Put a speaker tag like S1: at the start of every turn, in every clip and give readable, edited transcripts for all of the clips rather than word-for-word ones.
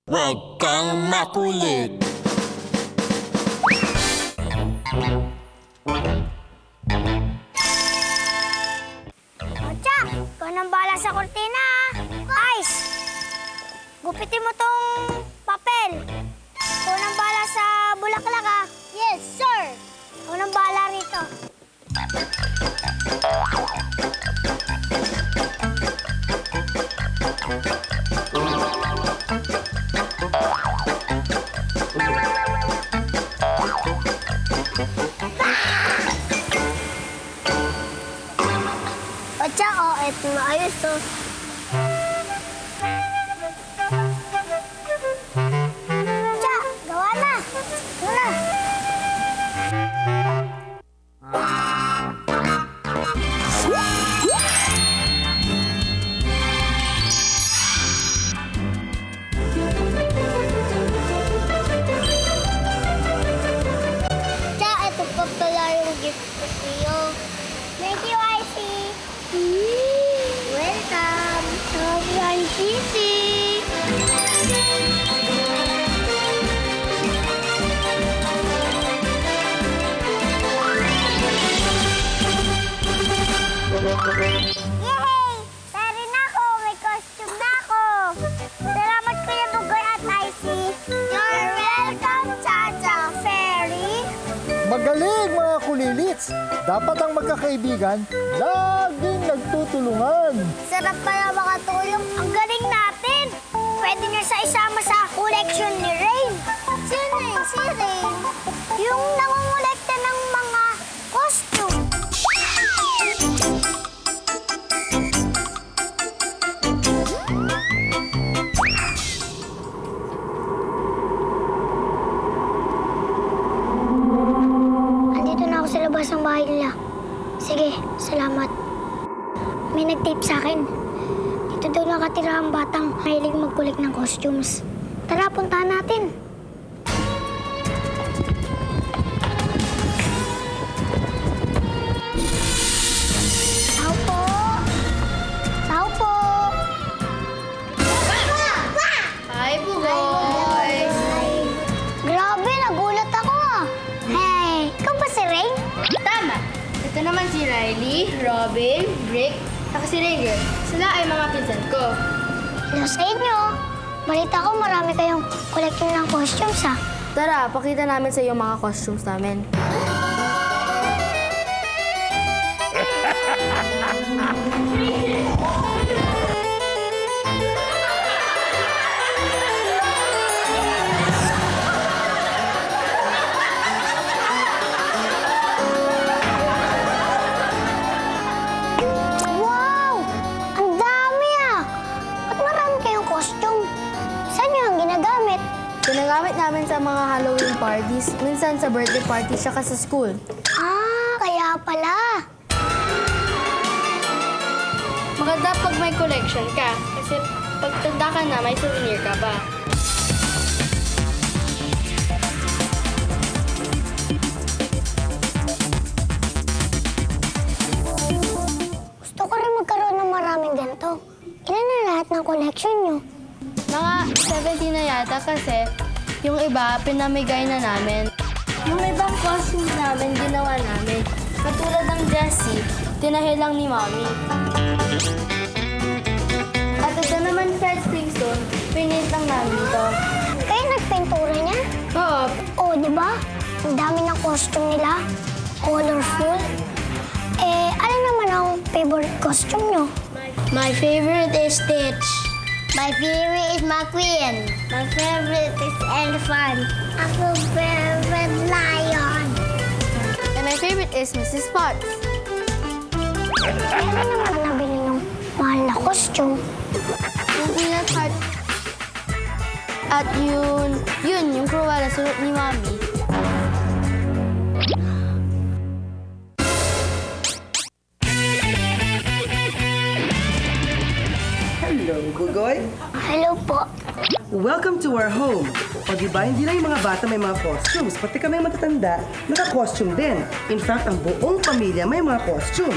S1: Huwag kang makulit.
S2: Jack, ikaw nang bahala sa kortina. Ice, gupitin mo tong papel. Ikaw nang bahala sa bulaklak, ha? Yes, sir. Ikaw nang bahala rito. Jack, oh, eto na ayos, oh. Jack, gawa na. Ito na. Jack, ito pa pala yung gift ko sa'yo. Thank you, Icy. Welcome. Sobrang cheesy. Yay! Ready na ako. May costume na ako. Salamat, Kuya Bugoy at Icy. You're welcome, Chacha Fairy.
S3: Magaling mga kulilits! Dapat ang magkakaibigan laging nagtutulungan.
S2: Sarap pala makatulong. Ang galing natin. Pwede niyo sa isama sa collection ni Rain. Sino yun? Si Rain? Yung nangongolekta ng mga costume. Andito na ako sa labas ng bahay nila. Sige, salamat. May nag-tape sa akin. Dito daw nakatira ang batang mahilig mag-collect ng costumes. Tara, puntahan natin. Tao po! Tao po!
S4: Hi, Bugoy!
S2: Ay, grabe, nagulat ako ah. Hey, ikaw ba si Rain?
S4: Tama! Ito naman si Riley, Robin, Brick, at si Ranger. Sila ay mga pinsan ko.
S2: Hello sa inyo. Balita ko marami kayong collecting ng costumes ah.
S4: Tara, pakita namin sa iyo mga costumes namin.
S2: Wow! Ang dami ah! Ba't marami kayong costume? Saan nyo ang ginagamit?
S4: Ginagamit namin sa mga Halloween parties, minsan sa birthday parties, saka sa school.
S2: Ah, kaya pala.
S4: Maganda pag may collection ka, kasi pag tanda ka na, may souvenir ka pa.
S2: Gusto ko rin magkaroon ng maraming ganito. Ilan na lahat ng collection nyo?
S4: Mga 17 na yata kasi yung iba pinamigay na namin. Yung ibang costume namin, ginawa namin. Katulad ng Jessie, tinahil lang ni Mommy. At ito naman Fred Flintstone, pinint lang namin ito.
S2: Kayo nagpintura niya?
S4: Oo,
S2: Oo, di ba? Ang dami ng costume nila. Colorful. Ano naman ang favorite costume nyo?
S4: my favorite is Stitch.
S2: My favorite is McQueen. My favorite is Elephant. Ako favorite Lion.
S4: And my favorite is Mrs. Potts.
S2: Ano naman nabili ng mahal na costume?
S4: Yung peanut heart. At yun, yung Cruella, suot ni Mommy.
S5: Hello, Bugoy.
S2: Hello po.
S5: Welcome to our home. O diba, hindi lang yung mga bata may mga costumes, pati kami matatanda, naka-costume din. In fact, ang buong pamilya may mga costume.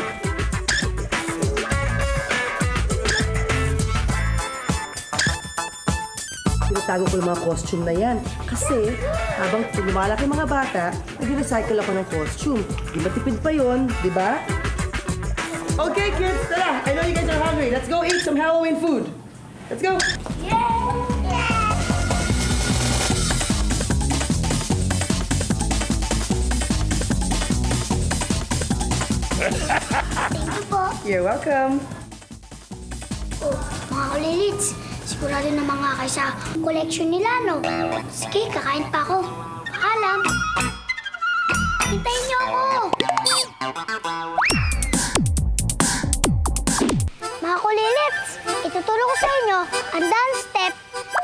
S5: Tinatago ko yung mga costume na yan. Kasi, habang lumalaki mga bata, nag-recycle ako ng costume. Di matipid pa yun, di ba? Okay, kids, tara. I know you guys are hungry. Let's go eat some Halloween food. Let's go.
S2: Thank you po.
S5: You're welcome.
S2: Oh, mga kulilits, sigurado na mga kayo sa collection nila, no? Sige, kakain pa ako. Alam. Hintayin niyo ako. Mga kulilits, ituturo ko sa inyo ang dance step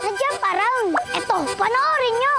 S2: na jump around. Eto, panoorin niyo.